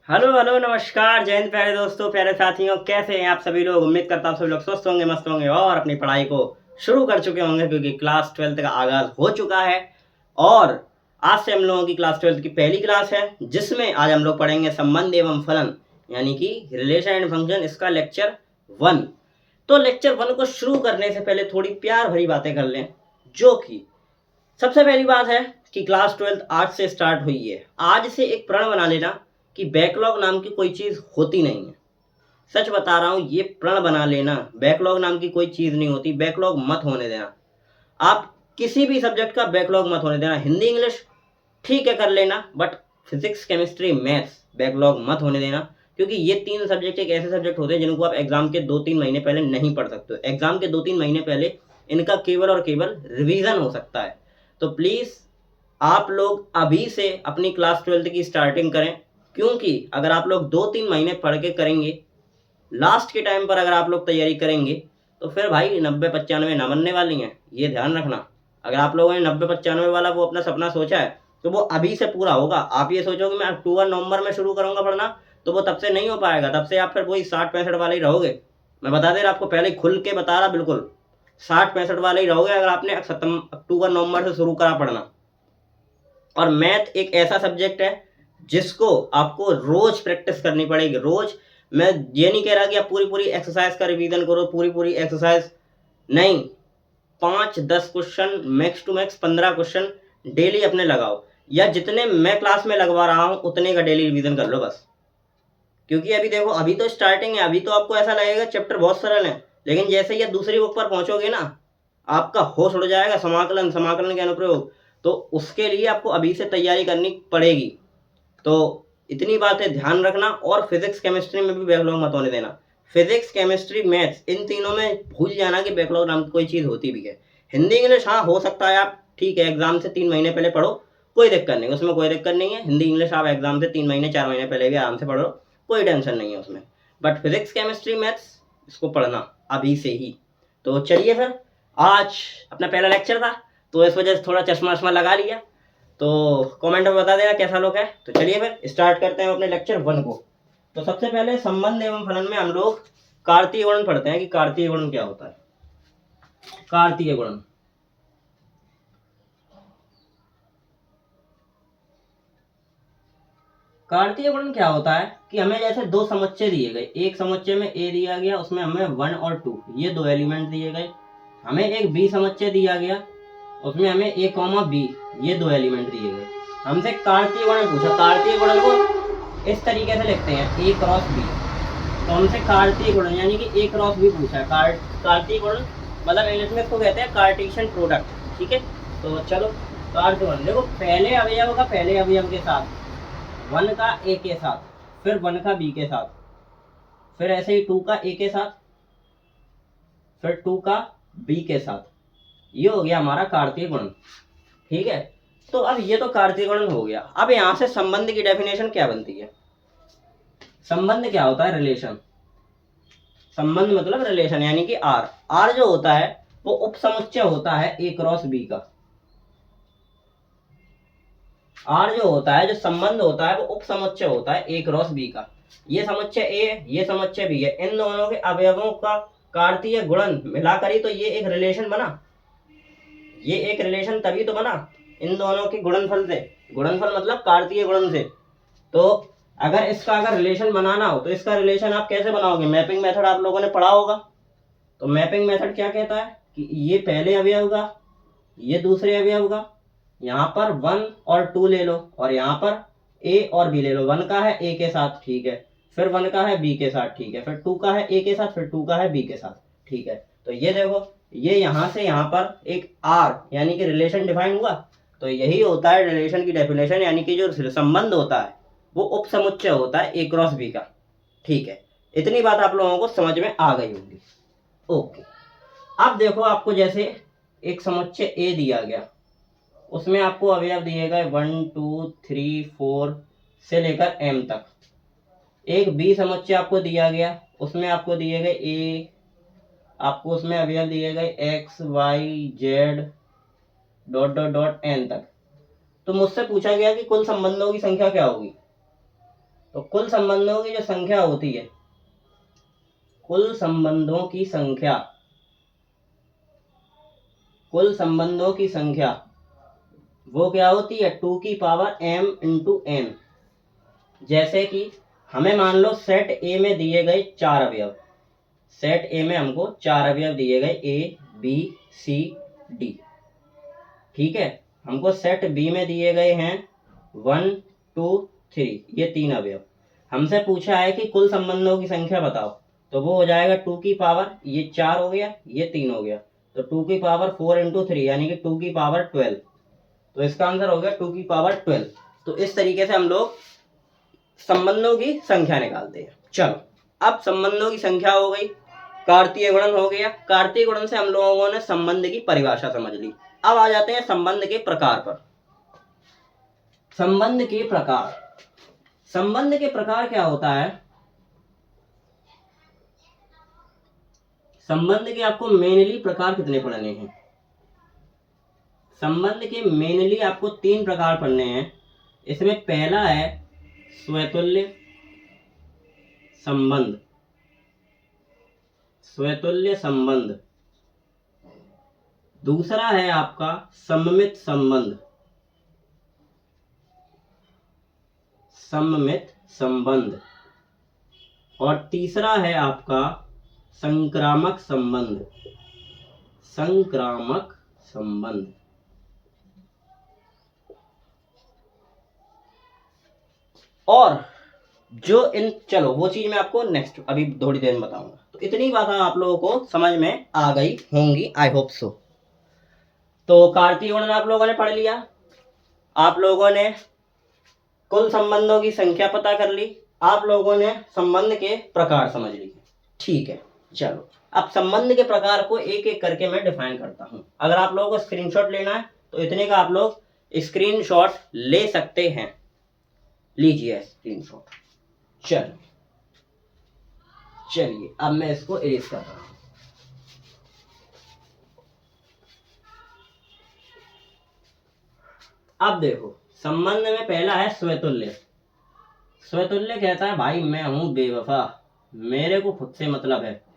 Hello hello नमस्कार जय हिंद प्यारे दोस्तों प्यारे साथियों, कैसे हैं आप सभी लोग। उम्मीद करता हूँ सभी लोग स्वस्थ होंगे, मस्त होंगे और अपनी पढ़ाई को शुरू कर चुके होंगे, क्योंकि क्लास 12th का आगाज हो चुका है। और आज से हम लोगों की क्लास 12th की पहली क्लास है, जिसमें आज हम लोग पढ़ेंगे संबंध एवं फलन, यानी कि रिलेशन एंड फंक्शन, इसका लेक्चर 1। तो लेक्चर 1 को शुरू करने से पहले थोड़ी प्यार भरी बातें कर लें, जो कि सबसे पहली बात है कि क्लास 12th आज से स्टार्ट हुई है। आज से एक प्रण बना लेना कि बैकलॉग नाम की कोई चीज़ होती नहीं है। सच बता रहा हूँ, ये प्रण बना लेना, बैकलॉग नाम की कोई चीज़ नहीं होती। बैकलॉग मत होने देना। आप किसी भी सब्जेक्ट का बैकलॉग मत होने देना। हिंदी इंग्लिश ठीक है कर लेना, but physics chemistry maths backlog मत होने देना, क्योंकि ये 3 सब्जेक्ट एक ऐसे सब्जेक्ट होते हैं जिनको आप एग्जाम के 2-3 महीने पहले नहीं पढ़ सकते हो। एग्जाम के 2-3 महीने पहले इनका केवल और केवल रिवीजन हो सकता है। तो प्लीज़ आप लोग अभी से अपनी क्लास 12th की स्टार्टिंग करें, क्योंकि अगर आप लोग 2-3 महीने पढ़ के करेंगे, लास्ट के टाइम पर अगर आप लोग तैयारी करेंगे, तो फिर भाई 90-95 ना बनने वाली हैं, ये ध्यान रखना। अगर आप लोगों ने 90-95 वाला वो अपना सपना सोचा है, तो वो अभी से पूरा होगा। आप ये सोचोगे मैं अक्टूबर नवंबर में शुरू करूंगा पढ़ना, तो वो तब से नहीं हो पाएगा। तब से आप फिर वही 60-65 वाले ही रहोगे। मैं बता दे रहा, आपको पहले खुल के बता रहा, बिल्कुल 60-65 वाले ही रहोगे अगर आपने अक्टूबर नवंबर से शुरू करा पढ़ना। और मैथ एक ऐसा सब्जेक्ट है जिसको आपको रोज प्रैक्टिस करनी पड़ेगी, रोज। मैं ये नहीं कह रहा कि आप पूरी पूरी एक्सरसाइज का रिवीजन करो, पूरी पूरी एक्सरसाइज नहीं। 5-10 question, max to max 15 question daily अपने लगाओ, या जितने मैं क्लास में लगवा रहा हूँ उतने का डेली रिवीजन कर लो बस। क्योंकि अभी देखो, अभी तो स्टार्टिंग है, अभी तो आपको ऐसा लगेगा चैप्टर बहुत सरल है, लेकिन जैसे ही आप दूसरी बुक पर पहुंचोगे ना, आपका होश उड़ जाएगा। समाकलन, समाकलन के अनुप्रयोग, तो उसके लिए आपको अभी से तैयारी करनी पड़ेगी। तो इतनी बातें ध्यान रखना। और फिजिक्स केमिस्ट्री में भी बैकलॉग मत होने देना। फिजिक्स केमिस्ट्री मैथ्स, इन तीनों में भूल जाना कि बैकलॉग नाम की कोई चीज़ होती भी है। हिंदी इंग्लिश हाँ हो सकता है, आप ठीक है एग्जाम से 3 महीने पहले पढ़ो, कोई दिक्कत नहीं, उसमें कोई दिक्कत नहीं है। हिंदी इंग्लिश आप एग्जाम से 3 महीने 4 महीने पहले भी आराम से पढ़ो, कोई टेंशन नहीं है उसमें। बट फिजिक्स केमिस्ट्री मैथ्स, इसको पढ़ना अभी से ही। तो चलिए फिर, आज अपना पहला लेक्चर था, तो इस वजह से थोड़ा चश्मा वश्मा लगा लिया। तो कमेंट में बता देना कैसा लोग है। तो चलिए फिर स्टार्ट करते हैं अपने लेक्चर 1 को। तो सबसे पहले संबंध एवं फलन में हम लोग कार्तीय गुणन पढ़ते हैं कि कार्तीय गुणन क्या होता है। कार्तीय गुणन, कार्तीय गुणन क्या होता है कि हमें जैसे दो समुच्चय दिए गए, एक समुच्चय में ए दिया गया, उसमें हमें 1 और 2 ये दो एलिमेंट दिए गए। हमें एक बी समुच्चय दिया गया, उसमें हमें ए कॉमा बी ये दो एलिमेंट दिए गए। हमसे कार्तीय गुणन पूछा। कार्तीय गुणन को इस तरीके से लिखते हैं ए क्रॉस बी। तो हमसे कार्तीय गुणन यानी कि ए क्रॉस बी पूछा है। कार्तीय गुणन मतलब इंग्लिश में इसको कहते हैं कार्टेशियन प्रोडक्ट, ठीक है। तो चलो कार्तीय गुणन देखो, पहले अवयव का पहले अवयव के साथ, 1 का ए के साथ, फिर 1 का बी के साथ, फिर ऐसे ही 2 का ए के साथ, फिर 2 का बी के साथ, ये हो गया हमारा कार्तीय गुणन, ठीक है। तो अब ये तो कार्तीय गुणन हो गया। अब यहां से संबंध की डेफिनेशन क्या बनती है। संबंध क्या होता है, रिलेशन। संबंध मतलब रिलेशन, यानी कि आर। आर जो होता है वो उपसमुच्चय होता है ए क्रॉस बी का। आर जो होता है, जो संबंध होता है, वो उपसमुच्चय होता है ए क्रॉस बी का। ये समुच्चय ए, ये समुच्चय बी है, इन दोनों के अवयवों का कार्तीय गुणन मिलाकर ही तो ये एक रिलेशन बना। ये एक रिलेशन तभी तो बना इन दोनों के गुणनफल से। गुणनफल मतलब कार्तीय गुणन से। तो अगर इसका अगर रिलेशन बनाना हो, तो इसका रिलेशन आप कैसे बनाओगे। मैपिंग मेथड आप लोगों ने पढ़ा होगा। तो मैपिंग मेथड क्या कहता है कि ये पहले अवयव का, ये दूसरे अवयव का, यहाँ पर 1 और 2 ले लो, और यहाँ पर ए और बी ले लो। 1 का है ए के साथ, ठीक है, फिर 1 का है बी के साथ, ठीक है, फिर 2 का है ए के साथ, फिर 2 का है बी के साथ, ठीक है। तो ये देखो, ये यहाँ से यहाँ पर एक आर यानी कि रिलेशन डिफाइन हुआ। तो यही होता है रिलेशन की डेफिनेशन, यानी कि जो संबंध होता है वो उपसमुच्चय होता है ए क्रॉस बी का, ठीक है। इतनी बात आप लोगों को समझ में आ गई होगी। ओके, अब देखो, आपको जैसे एक समुच्चय ए दिया गया, उसमें आपको अवयव दिए गए 1 2 3 4 से लेकर m तक। एक बी समुच्चय आपको दिया गया, उसमें आपको दिए गए ए, आपको उसमें अवयव दिए गए X Y Z dot dot dot N तक। तो मुझसे पूछा गया कि कुल संबंधों की संख्या क्या होगी। तो कुल संबंधों की जो संख्या होती है, कुल संबंधों की संख्या, कुल संबंधों की संख्या वो क्या होती है, 2 की पावर m इंटू n। जैसे कि हमें मान लो सेट ए में दिए गए 4 अवयव, सेट ए में हमको 4 अवयव दिए गए ए बी सी डी, ठीक है। हमको सेट बी में दिए गए हैं 1 2 3, ये 3 अवयव। हमसे पूछा है कि कुल संबंधों की संख्या बताओ, तो वो हो जाएगा 2 की पावर, ये 4 हो गया, ये 3 हो गया, तो 2 की पावर 4 इंटू 3 यानी कि 2 की पावर 12। तो इसका आंसर हो गया 2 की पावर 12। तो इस तरीके से हम लोग संबंधों की संख्या निकालते हैं। चलो, अब संबंधों की संख्या हो गई, कार्तीय गुणन हो गया। कार्तीय गुणन से हम लोगों ने संबंध की परिभाषा समझ ली। अब आ जाते हैं संबंध के प्रकार पर। संबंध के प्रकार, संबंध के प्रकार क्या होता है, संबंध के आपको मेनली प्रकार कितने पढ़ने हैं? संबंध के मेनली आपको 3 प्रकार पढ़ने हैं। इसमें पहला है स्वतुल्य संबंध, स्वतुल्य संबंध। दूसरा है आपका सममित संबंध, सममित संबंध। और तीसरा है आपका संक्रामक संबंध, संक्रामक संबंध। और जो इन, चलो वो चीज मैं आपको नेक्स्ट अभी थोड़ी देर में बताऊंगा। तो इतनी बातें आप लोगों को समझ में आ गई होंगी, आई होप सो। तो कार्तीय गुणन आप लोगों ने पढ़ लिया, आप लोगों ने कुल संबंधों की संख्या पता कर ली, आप लोगों ने संबंध के प्रकार समझ लिए, ठीक है। चलो, अब संबंध के प्रकार को एक एक करके मैं डिफाइन करता हूं। अगर आप लोगों को स्क्रीनशॉट लेना है तो इतने का आप लोग स्क्रीनशॉट ले सकते हैं, लीजिए स्क्रीनशॉट। चलिए अब मैं इसको इरेज कर रहा हूं। अब देखो, संबंध में पहला है स्वतुल्य। स्वतुल्य कहता है भाई मैं हूं बेवफा, मेरे को खुद से मतलब है।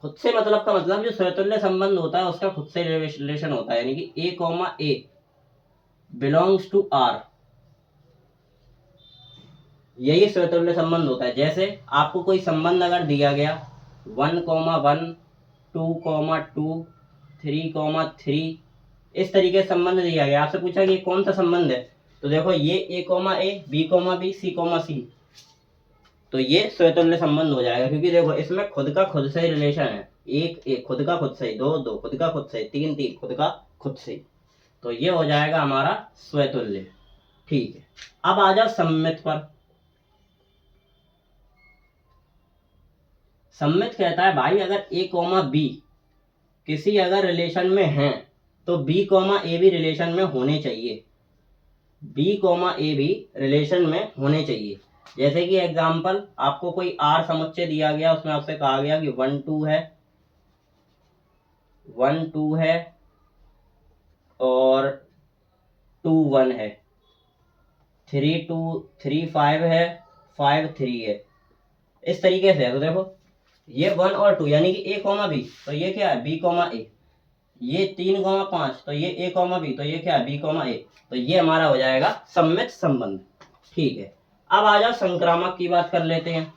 खुद से मतलब का मतलब, जो स्वतुल्य संबंध होता है उसका खुद से रिलेशन होता है, यानी कि A comma A belongs to R, यही स्वतुल्य संबंध होता है। जैसे आपको कोई संबंध अगर दिया गया 1,1 2,2 3,3, इस तरीके से संबंध दिया गया, आपसे पूछा कि कौन सा संबंध है, तो देखो ये A comma A B comma B C comma C, तो ये स्वतुल्य संबंध हो जाएगा। क्योंकि देखो इसमें खुद का खुद से ही रिलेशन है, एक एक खुद का खुद से ही, दो दो खुद का खुद से ही, तीन तीन खुद का खुद से ही, तो ये हो जाएगा हमारा स्वतुल्य, ठीक है। अब आ जाओ सम्मित पर। सम्मित कहता है भाई अगर ए कॉमा बी किसी अगर रिलेशन में हैं तो बी कॉमा ए भी रिलेशन में होने चाहिए, बी कॉमा ए भी रिलेशन में होने चाहिए। जैसे कि एग्जांपल, आपको कोई आर समुच्चय दिया गया, उसमें आपसे कहा गया कि 1 2 है, 1 2 है और 2 1 है, 3 2 3 5 है, 5 3 है, इस तरीके से है। तो देखो ये 1 और 2 यानी कि ए कॉमा बी, तो ये क्या है बी कॉमा ए, ये 3,5 तो ये ए कॉमा बी, तो ये क्या है बी कॉमा ए, तो ये हमारा हो जाएगा सम्मित संबंध, ठीक है। अब आ जाओ संक्रामक की बात कर लेते हैं।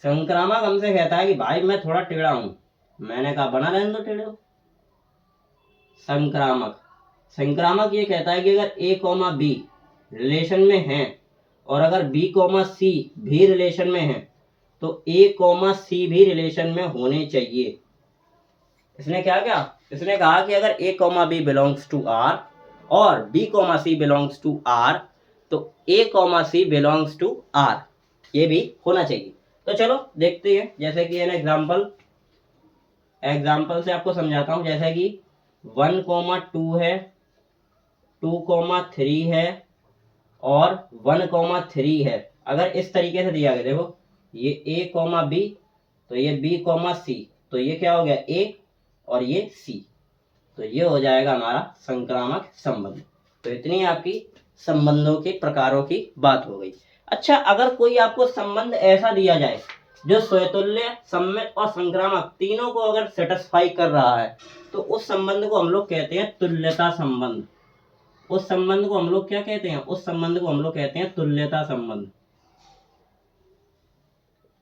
संक्रामक हमसे कहता है कि भाई मैं थोड़ा टेढ़ा हूं, मैंने कहा बना रहने दो टेढ़े हो। संक्रामक, संक्रामक ये कहता है कि अगर ए कॉमा बी रिलेशन में हैं और अगर बी कॉमा सी भी रिलेशन में हैं तो ए कॉमा सी भी रिलेशन में होने चाहिए। इसने क्या क्या, इसने कहा कि अगर A comma B belongs to R और B comma C belongs to R तो A comma C belongs to R, ये भी होना चाहिए। तो चलो देखते हैं, जैसे कि एन एग्जाम्पल से आपको समझाता हूँ। जैसे कि 1,2 है, 2,3 है और 1,3 है। अगर इस तरीके से दिया गया, देखो ये ए कॉमा बी तो ये बी कॉमा सी, तो ये क्या हो गया ए और ये सी, तो ये हो जाएगा हमारा संक्रामक संबंध। तो इतनी आपकी संबंधों के प्रकारों की बात हो गई। अच्छा, अगर कोई आपको संबंध ऐसा दिया जाए जो स्वतुल्य, सम्मित और संक्रामक तीनों को अगर सेटिस्फाई कर रहा है, तो उस संबंध को हम लोग कहते हैं तुल्यता संबंध। उस संबंध को हम लोग क्या कहते हैं? उस संबंध को हम लोग कहते हैं तुल्यता संबंध।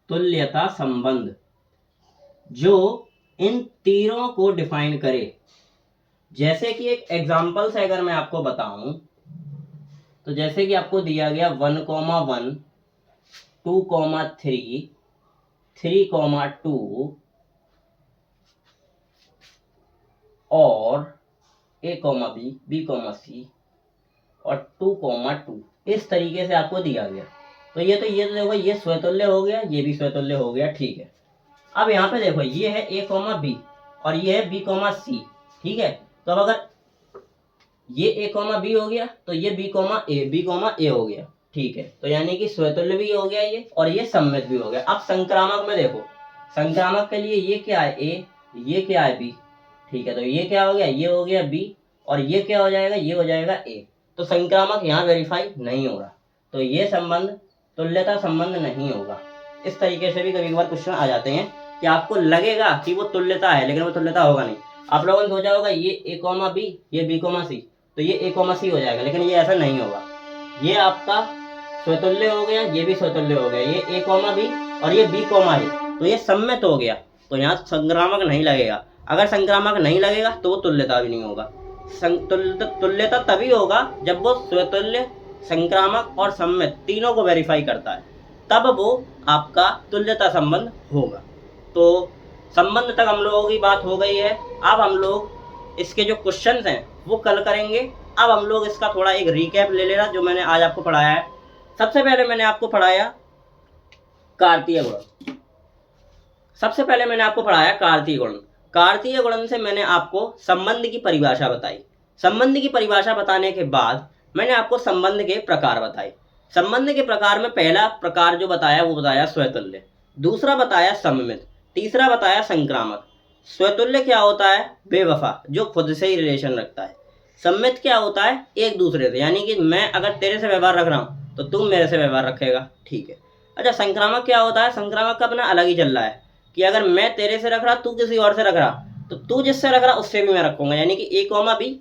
तुल्यता संबंध जो इन तीनों को डिफाइन करे। जैसे कि एक एग्जांपल से अगर मैं आपको बताऊं, तो जैसे कि आपको दिया गया 1,1, 2,3, 3,2 और A, B, B, C और 2,2 इस तरीके से आपको दिया गया। तो ये देखो, ये स्वतुल्य हो गया, ये भी स्वतुल्य हो गया, ठीक है। अब यहाँ पे देखो, ये है A, B और ये है B, C, ठीक है। तो अब अगर ये A, B हो गया तो ये B, A हो गया, ठीक है। तो यानी कि स्वतुल्य भी हो गया ये, और ये सम्मित भी हो गया। अब संक्रामक में देखो, संक्रामक के लिए ये क्या है? A, ये क्या है? B, ठीक है। तो ये क्या हो गया? ये हो गया B, और ये क्या हो जाएगा? ये हो जाएगा A। तो संक्रामक यहाँ वेरीफाई नहीं हो रहा, तो ये संबंध तुल्यता संबंध नहीं होगा। इस तरीके से भी कभी कभार क्वेश्चन आ जाते हैं कि आपको लगेगा कि वो तुल्यता है, लेकिन वो तुल्यता होगा नहीं। आप लोगों ने सोचा होगा ये A, B, ये B, C, तो ये A, C हो जाएगा, लेकिन ये ऐसा नहीं होगा। ये आपका स्वतुल्य हो गया, ये भी स्वतुल्य हो गया, ये A, B और ये B, A, तो ये सम्मित हो गया। तो यहाँ संक्रामक नहीं लगेगा। अगर संक्रामक नहीं लगेगा तो वो तुल्यता भी नहीं होगा। तुल्यता तभी होगा जब वो स्वतुल्य, संक्रामक और सम्मित तीनों को वेरीफाई करता है, तब वो आपका तुल्यता संबंध होगा। तो संबंध तक हम लोगों की बात हो गई है। अब हम लोग इसके जो क्वेश्चंस हैं वो कल करेंगे। अब हम लोग इसका थोड़ा एक रिकैप ले लेना जो मैंने आज आपको पढ़ाया है। सबसे पहले मैंने आपको पढ़ाया कार्तीय गुणन। सबसे पहले मैंने आपको पढ़ाया कार्तीय गुणन। कार्तीय गुणन से मैंने आपको संबंध की परिभाषा बताई। संबंध की परिभाषा बताने के बाद मैंने आपको संबंध के प्रकार बताए। संबंध के प्रकार में पहला प्रकार जो बताया वो बताया स्वतुल्य, दूसरा बताया सममित, तीसरा बताया संक्रामक। स्वतुल्य क्या होता है? बेवफा, जो खुद से ही रिलेशन रखता है। सम्मित क्या होता है? एक दूसरे से, यानी कि मैं अगर तेरे से व्यवहार रख रहा हूँ तो तुम मेरे से व्यवहार रखेगा, ठीक है। अच्छा, संक्रामक क्या होता है? संक्रामक का अपना अलग ही चल रहा है कि अगर मैं तेरे से रख रहा, तू किसी और से रख रहा, तो तू जिससे रख रहा उससे भी मैं रखूंगा, यानी कि A, B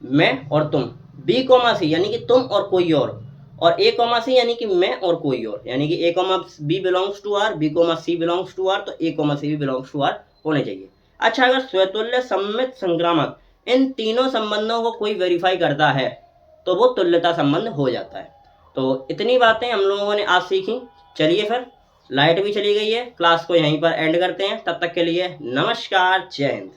मैं और तुम, B, C यानी कि तुम और कोई और A, C यानी कि मैं और कोई और, यानी कि A, B belongs to R, B, C belongs to R, तो A, C भी बिलोंग्स टू R होने चाहिए। अच्छा, अगर स्वतुल्य, सम्मित, संक्रामक इन तीनों संबंधों को कोई वेरीफाई करता है तो वो तुल्यता संबंध हो जाता है। तो इतनी बातें हम लोगों ने आज सीखी। चलिए फिर, लाइट भी चली गई है, क्लास को यहीं पर एंड करते हैं। तब तक के लिए नमस्कार, जय हिंद।